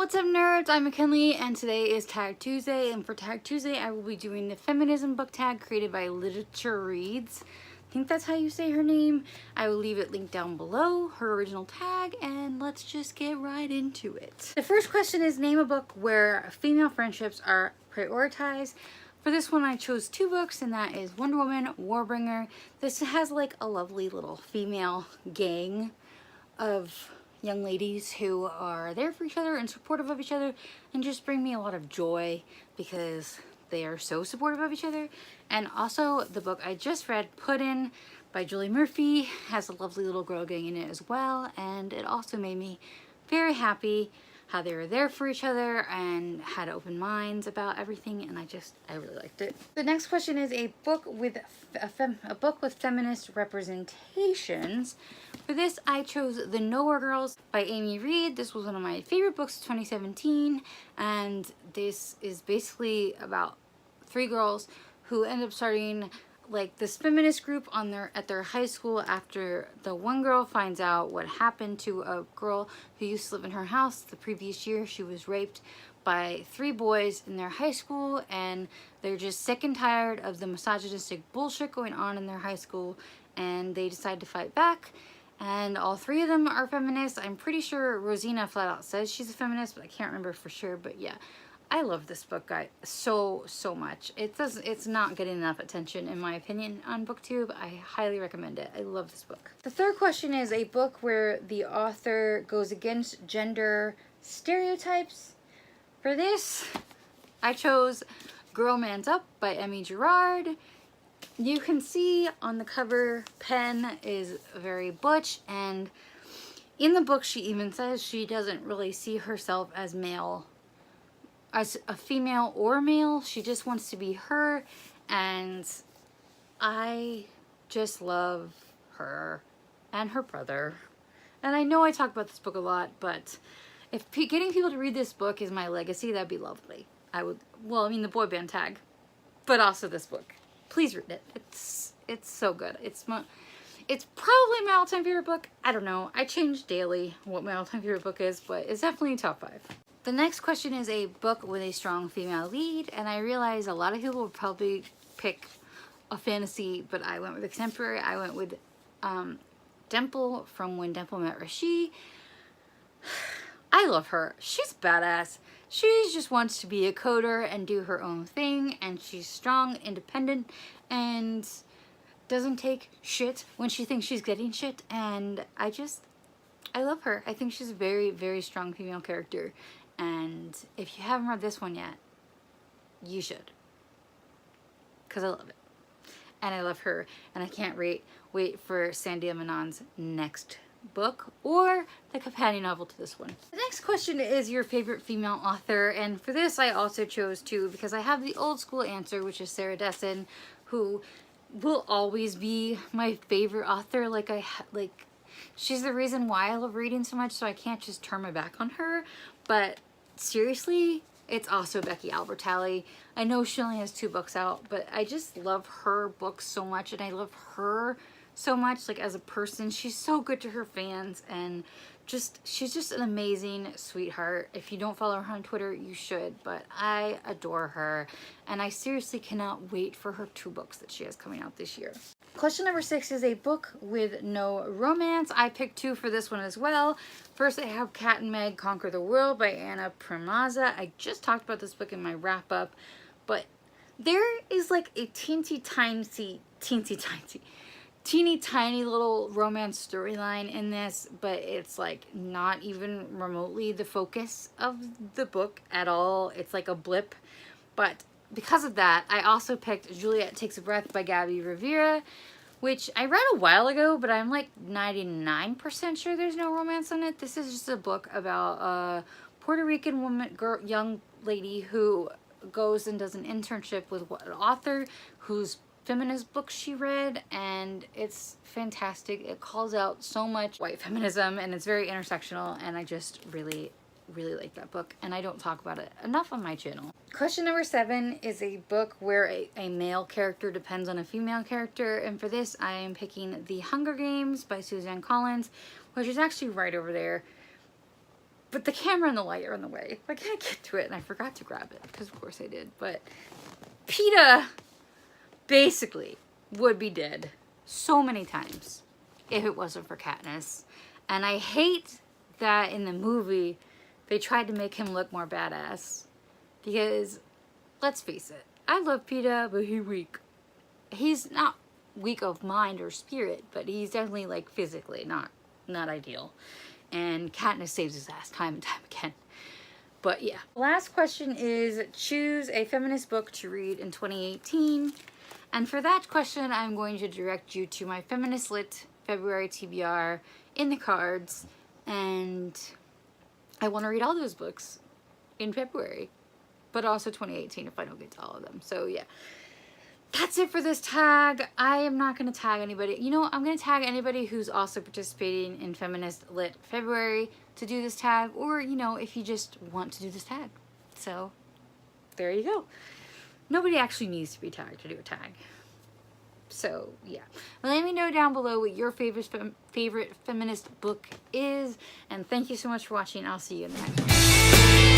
What's up, nerds? I'm McKinley, and today is Tag Tuesday, and for Tag Tuesday I will be doing the Feminism Book Tag created by Literature Reads. I think that's how you say her name. I will leave it linked down below, her original tag, and let's just get right into it. The first question is, name a book where female friendships are prioritized. For this one I chose two books, and that is Wonder Woman, Warbringer. This has like a lovely little female gang of young ladies who are there for each other and supportive of each other and just bring me a lot of joy because they are so supportive of each other. And also the book I just read, Put In by Julie Murphy, has a lovely little girl gang in it as well, and it also made me very happy how they were there for each other and had open minds about everything, and I really liked it. The next question is a book with feminist representations. For this I chose The Nowhere Girls by Amy Reed. This was one of my favorite books of 2017, and this is basically about three girls who end up starting like this feminist group at their high school after the one girl finds out what happened to a girl who used to live in her house the previous year. She was raped by three boys in their high school, and they're just sick and tired of the misogynistic bullshit going on in their high school, and they decide to fight back. And all three of them are feminists. I'm pretty sure Rosina flat out says she's a feminist, but I can't remember for sure. But yeah, I love this book, guys, so much. It's not getting enough attention in my opinion on BookTube. I highly recommend it. I love this book. The third question is a book where the author goes against gender stereotypes. For this, I chose Girl Man's Up by Emmy Gerard. You can see on the cover, Pen is very butch, and in the book she even says she doesn't really see herself as a female or male. She just wants to be her, and I just love her and her brother. And I know I talk about this book a lot, but if getting people to read this book is my legacy, that'd be lovely. Well, I mean the boy band tag, but also this book. Please read it. It's so good. It's probably my all-time favorite book. I don't know. I change daily what my all-time favorite book is, but it's definitely top 5. The next question is a book with a strong female lead, and I realize a lot of people will probably pick a fantasy, but I went with a contemporary. I went with Dimple from When Dimple Met Rishi. I love her. She's badass. She just wants to be a coder and do her own thing, and she's strong, independent, and doesn't take shit when she thinks she's getting shit, and I love her. I think she's a very, very strong female character, and if you haven't read this one yet, you should, because I love it, and I love her, and I can't wait for Sandia Manon's next book or the companion novel to this one. The next question is your favorite female author, and for this I also chose two because I have the old school answer, which is Sarah Dessen, who will always be my favorite author. She's the reason why I love reading so much, so I can't just turn my back on her. But seriously, it's also Becky Albertalli. I know she only has 2 books out, but I just love her books so much, and I love her so much, like, as a person. She's so good to her fans, and she's just an amazing sweetheart. If you don't follow her on Twitter, you should, but I adore her, and I seriously cannot wait for her 2 books that she has coming out this year. Question number 6 is a book with no romance. I picked 2 for this one as well. First, I have Cat and Meg Conquer the World by Anna Premaza. I just talked about this book in my wrap-up, but there is like a teeny tiny little romance storyline in this, but it's like not even remotely the focus of the book at all. It's like a blip, but because of that, I also picked Juliet Takes a Breath by Gabby Rivera, which I read a while ago, but I'm like 99% sure there's no romance in it. This is just a book about a Puerto Rican young lady who goes and does an internship with an author whose feminist book she read, and it's fantastic. It calls out so much white feminism, and it's very intersectional, and I just really like that book, and I don't talk about it enough on my channel. Question number 7 is a book where a male character depends on a female character, and for this I am picking The Hunger Games by Suzanne Collins, which is actually right over there. but the camera and the light are in the way. I can't get to it, and I forgot to grab it, because of course I did. But PETA basically would be dead so many times if it wasn't for Katniss. And I hate that in the movie they tried to make him look more badass, because let's face it, I love PETA, but he's weak. He's not weak of mind or spirit, but he's definitely like physically not ideal. And Katniss saves his ass time and time again. But yeah. Last question is, choose a feminist book to read in 2018. And for that question, I'm going to direct you to my Feminist Lit February TBR in the cards. And I want to read all those books in February, but also 2018 if I don't get to all of them. So yeah. That's it for this tag. I am not going to tag anybody. You know what? I'm going to tag anybody who's also participating in Feminist Lit February to do this tag, or, you know, if you just want to do this tag. So, there you go. Nobody actually needs to be tagged to do a tag. So, yeah. Let me know down below what your favorite feminist book is, and thank you so much for watching. I'll see you in the next one.